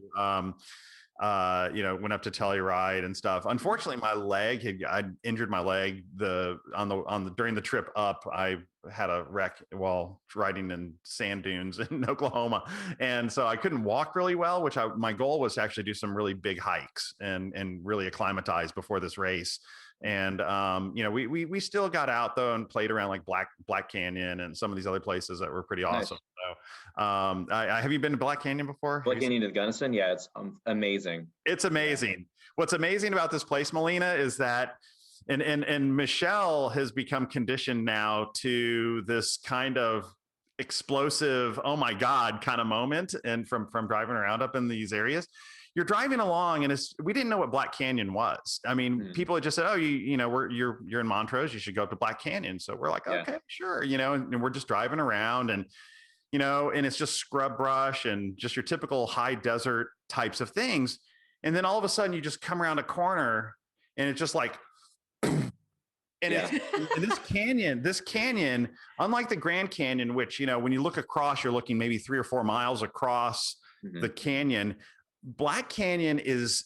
[SPEAKER 2] went up to Telluride and stuff. Unfortunately, I'd injured my leg during the trip up. I had a wreck while riding in sand dunes in Oklahoma, and so I couldn't walk really well. My goal was to actually do some really big hikes and really acclimatize before this race. And we still got out though and played around like Black Canyon and some of these other places that were pretty awesome. So have you been to Black Canyon before?
[SPEAKER 3] Black Canyon of Gunnison? Yeah, it's amazing.
[SPEAKER 2] It's amazing. Yeah. What's amazing about this place, Melina, is that and Michelle has become conditioned now to this kind of explosive, oh my God, kind of moment. And from driving around up in these areas, you're driving along and we didn't know what Black Canyon was. I mean, people had just said, oh, you're in Montrose, you should go up to Black Canyon. So we're like, okay, sure. And we're just driving around and it's just scrub brush and just your typical high desert types of things. And then all of a sudden you just come around a corner and it's just like, and this canyon, unlike the Grand Canyon, which, when you look across, you're looking maybe 3 or 4 miles across the canyon. Black Canyon is,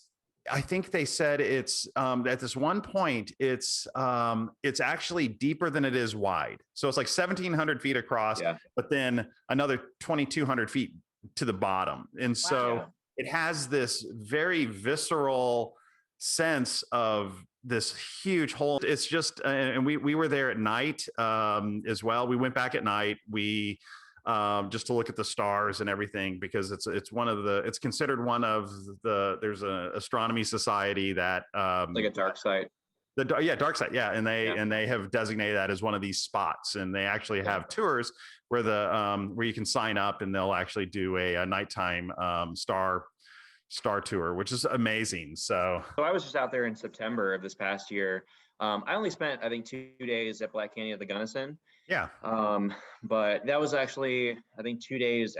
[SPEAKER 2] I think they said it's at this one point, it's actually deeper than it is wide. So it's like 1,700 feet across, but then another 2,200 feet to the bottom. And so it has this very visceral sense of this huge hole. It's just, and we were there at night as well. We went back at night. We just to look at the stars and everything, because it's considered one of there's an astronomy society that
[SPEAKER 3] Like a dark site.
[SPEAKER 2] Dark side, yeah, and they have designated that as one of these spots, and they actually have tours where where you can sign up, and they'll actually do a nighttime star tour, which is amazing. So
[SPEAKER 3] I was just out there in September of this past year. I only spent, I think, 2 days at Black Canyon of the Gunnison.
[SPEAKER 2] yeah,
[SPEAKER 3] But that was actually, I think, 2 days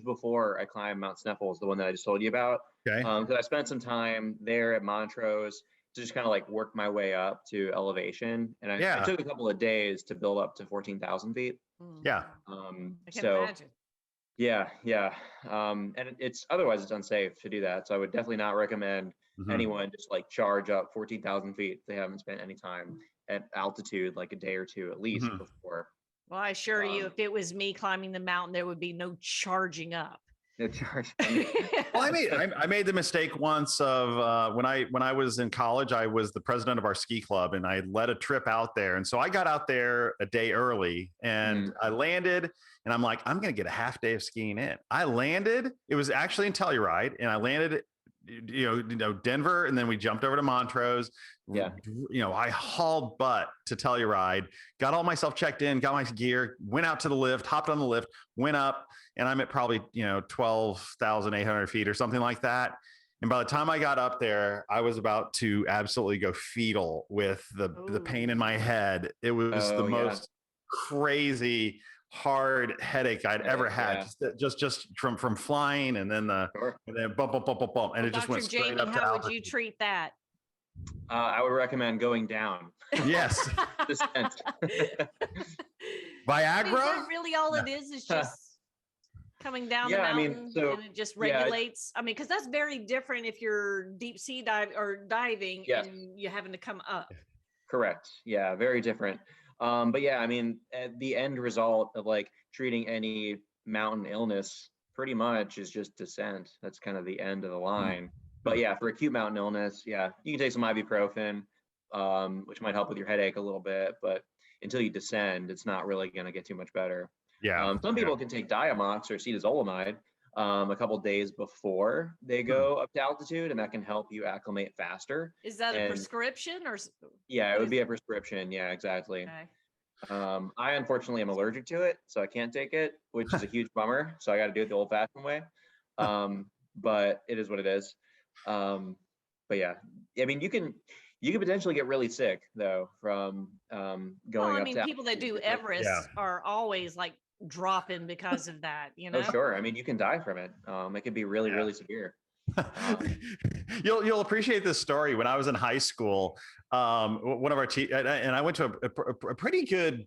[SPEAKER 3] before I climbed Mount Sneffels, the one that I just told you about.
[SPEAKER 2] okay,
[SPEAKER 3] Because I spent some time there at Montrose to just kind of like work my way up to elevation. And I took a couple of days to build up to 14,000 feet.
[SPEAKER 2] yeah.
[SPEAKER 1] I can imagine.
[SPEAKER 3] Yeah. And otherwise it's unsafe to do that. So I would definitely not recommend anyone just like charge up 14,000 feet if they haven't spent any time at altitude, like a day or two at least before.
[SPEAKER 1] Well, I assure you, if it was me climbing the mountain, there would be no charging up.
[SPEAKER 3] No charge.
[SPEAKER 2] Well, I made the mistake once of when I was in college. I was the president of our ski club, and I led a trip out there. And so I got out there a day early, and I landed, and I'm like, I'm going to get a half day of skiing in. I landed. It was actually in Telluride, and I landed, Denver, and then we jumped over to Montrose.
[SPEAKER 3] Yeah.
[SPEAKER 2] I hauled butt to Telluride, got all myself checked in, got my gear, went out to the lift, hopped on the lift, went up, and I'm at probably, 12,800 feet or something like that. And by the time I got up there, I was about to absolutely go fetal with the pain in my head. It was the most crazy, hard headache I'd ever had, just from flying, and then bump, and it just went straight
[SPEAKER 1] Jamie,
[SPEAKER 2] up to
[SPEAKER 1] how
[SPEAKER 2] altitude.
[SPEAKER 1] would you treat that?
[SPEAKER 3] I would recommend going down.
[SPEAKER 2] Yes.
[SPEAKER 3] Descent.
[SPEAKER 2] Viagra?
[SPEAKER 1] Is that really all it is just coming down the mountain, and it just regulates? Because that's very different if you're deep sea diving and you're having to come up.
[SPEAKER 3] Correct. Yeah, very different. But yeah, the end result of like treating any mountain illness pretty much is just descent. That's kind of the end of the line. But yeah, for acute mountain illness, you can take some ibuprofen, which might help with your headache a little bit. But until you descend, it's not really going to get too much better.
[SPEAKER 2] Yeah.
[SPEAKER 3] Some people can take Diamox or acetazolamide a couple days before they go up to altitude, and that can help you acclimate faster.
[SPEAKER 1] Is that a prescription or?
[SPEAKER 3] Yeah, it would be a prescription. Yeah, exactly.
[SPEAKER 1] Okay.
[SPEAKER 3] I unfortunately am allergic to it, so I can't take it, which is a huge bummer. So I got to do it the old-fashioned way. But it is what it is. But yeah, you can potentially get really sick though from going up to
[SPEAKER 1] people that do Everest are always like dropping because of that,
[SPEAKER 3] Oh, sure. You can die from it. It can be really, really severe.
[SPEAKER 2] You'll appreciate this story. When I was in high school, one of our and I went to a pretty good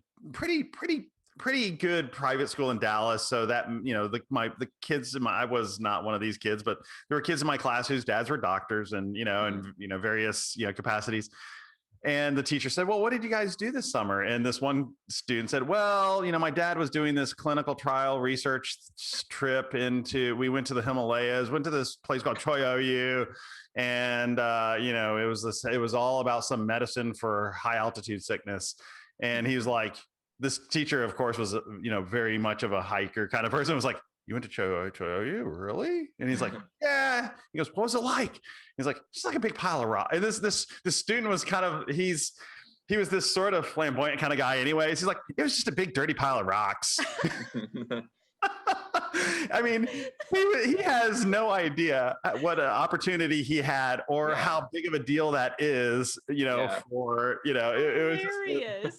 [SPEAKER 2] private school in Dallas. So that, the kids I was not one of these kids, but there were kids in my class whose dads were doctors and, various, capacities. And the teacher said, well, what did you guys do this summer? And this one student said, well, my dad was doing this clinical trial research trip we went to the Himalayas, went to this place called Choyoyu. And, it was all about some medicine for high altitude sickness. And he was like, this teacher, of course, was, very much of a hiker kind of person. Was like, you went to Choyoyu, really? And he's like, yeah. He goes, what was it like? He's like, just like a big pile of rock. And this student was kind of, he was this sort of flamboyant kind of guy anyways. He's like, it was just a big dirty pile of rocks. He has no idea what an opportunity he had or how big of a deal that is, for, it was just,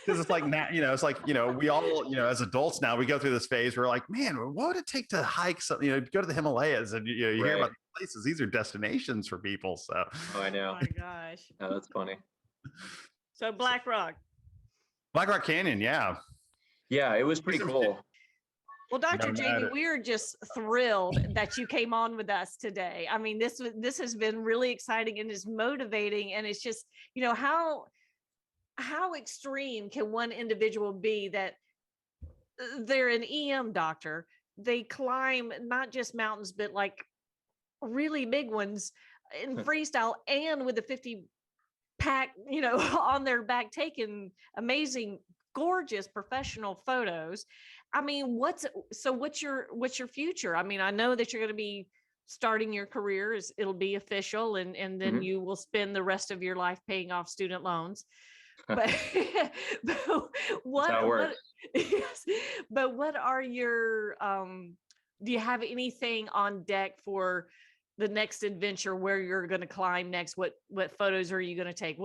[SPEAKER 2] because it's like, it's like, we all, as adults now, we go through this phase. We're like, man, what would it take to hike something, go to the Himalayas and, you hear about the places. These are destinations for people. So.
[SPEAKER 3] Oh, I know.
[SPEAKER 1] Oh my gosh.
[SPEAKER 3] Oh, that's funny.
[SPEAKER 1] So Black Rock
[SPEAKER 2] Canyon. Yeah.
[SPEAKER 3] Yeah. It was pretty cool.
[SPEAKER 1] Well, Dr. Jamie, we are just thrilled that you came on with us today. This has been really exciting and is motivating, and it's just, how extreme can one individual be that they're an EM doctor, they climb not just mountains but like really big ones, in freestyle and with the 50 pack, you know, on their back, taking amazing, gorgeous professional photos. I mean, what's your future? I mean, I know that you're going to be starting your career, is it'll be official, and then
[SPEAKER 3] Mhm.
[SPEAKER 1] you will spend the rest of your life paying off student loans. But, but what
[SPEAKER 3] how it
[SPEAKER 1] what
[SPEAKER 3] works.
[SPEAKER 1] yes, but what are your do you have anything on deck for the next adventure, where you're going to climb next? What photos are you going to take?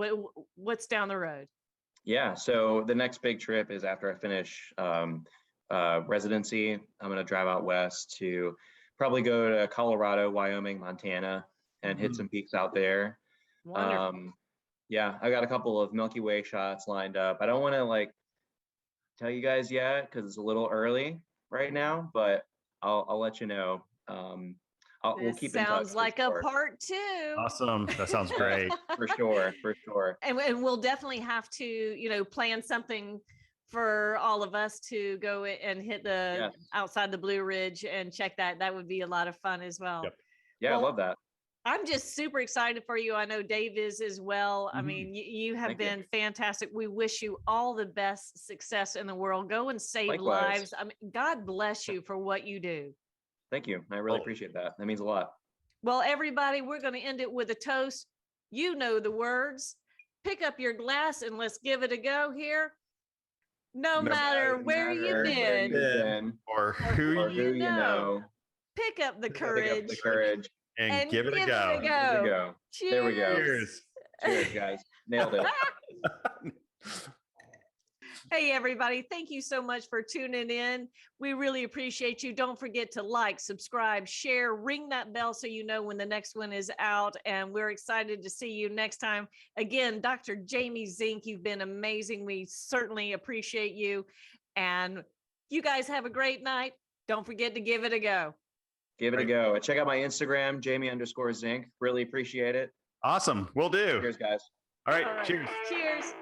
[SPEAKER 1] What's down the road?
[SPEAKER 3] Yeah, so the next big trip is after I finish residency. I'm going to drive out west to probably go to Colorado, Wyoming, Montana, and hit
[SPEAKER 2] Mhm.
[SPEAKER 3] some peaks out there.
[SPEAKER 1] Wonderful.
[SPEAKER 3] Yeah, I got a couple of Milky Way shots lined up. I don't want to like tell you guys yet because it's a little early right now, but I'll let you know. We'll
[SPEAKER 1] This
[SPEAKER 3] keep in touch
[SPEAKER 1] sounds
[SPEAKER 3] for
[SPEAKER 1] like a
[SPEAKER 3] sure.
[SPEAKER 1] part two.
[SPEAKER 2] Awesome. That sounds great.
[SPEAKER 3] For sure, for sure.
[SPEAKER 1] And we'll definitely have to, you know, plan something for all of us to go and hit the
[SPEAKER 3] Yes.
[SPEAKER 1] outside the Blue Ridge and check that. That would be a lot of fun as well.
[SPEAKER 2] Yep.
[SPEAKER 3] Yeah,
[SPEAKER 1] Well,
[SPEAKER 3] I love that.
[SPEAKER 1] I'm just super excited for you. I know Dave is as well. I
[SPEAKER 2] Mhm.
[SPEAKER 1] mean, you have
[SPEAKER 3] Thank you.
[SPEAKER 1] been fantastic. We wish you all the best success in the world. Go and save
[SPEAKER 3] Likewise.
[SPEAKER 1] lives. I mean, God bless you for what you do.
[SPEAKER 3] Thank you. I really
[SPEAKER 2] Oh.
[SPEAKER 3] appreciate that. That means a lot.
[SPEAKER 1] Well, everybody, we're going to end it with a toast. You know the words. Pick up your glass and let's give it a go here. No matter where you've been,
[SPEAKER 3] been,
[SPEAKER 2] or who
[SPEAKER 3] or
[SPEAKER 2] you
[SPEAKER 3] who you know,
[SPEAKER 1] pick up the
[SPEAKER 3] pick up
[SPEAKER 1] courage
[SPEAKER 3] the courage.
[SPEAKER 2] and give it a
[SPEAKER 1] give
[SPEAKER 2] go.
[SPEAKER 1] it a
[SPEAKER 3] There we
[SPEAKER 1] go.
[SPEAKER 3] go. There we go.
[SPEAKER 2] Cheers.
[SPEAKER 3] Cheers, guys. Nailed it.
[SPEAKER 1] Hey, everybody. Thank you so much for tuning in. We really appreciate you. Don't forget to like, subscribe, share, ring that bell so you know when the next one is out. And we're excited to see you next time. Again, Dr. Jamie Zink, you've been amazing. We certainly appreciate you. And you guys have a great night. Don't forget to give it a go.
[SPEAKER 3] Give it a go. Check out my Instagram, Jamie_Zink. Really appreciate it.
[SPEAKER 2] Awesome. Will do.
[SPEAKER 3] Cheers, guys.
[SPEAKER 2] All right.
[SPEAKER 1] All right.
[SPEAKER 2] Cheers.
[SPEAKER 1] Cheers.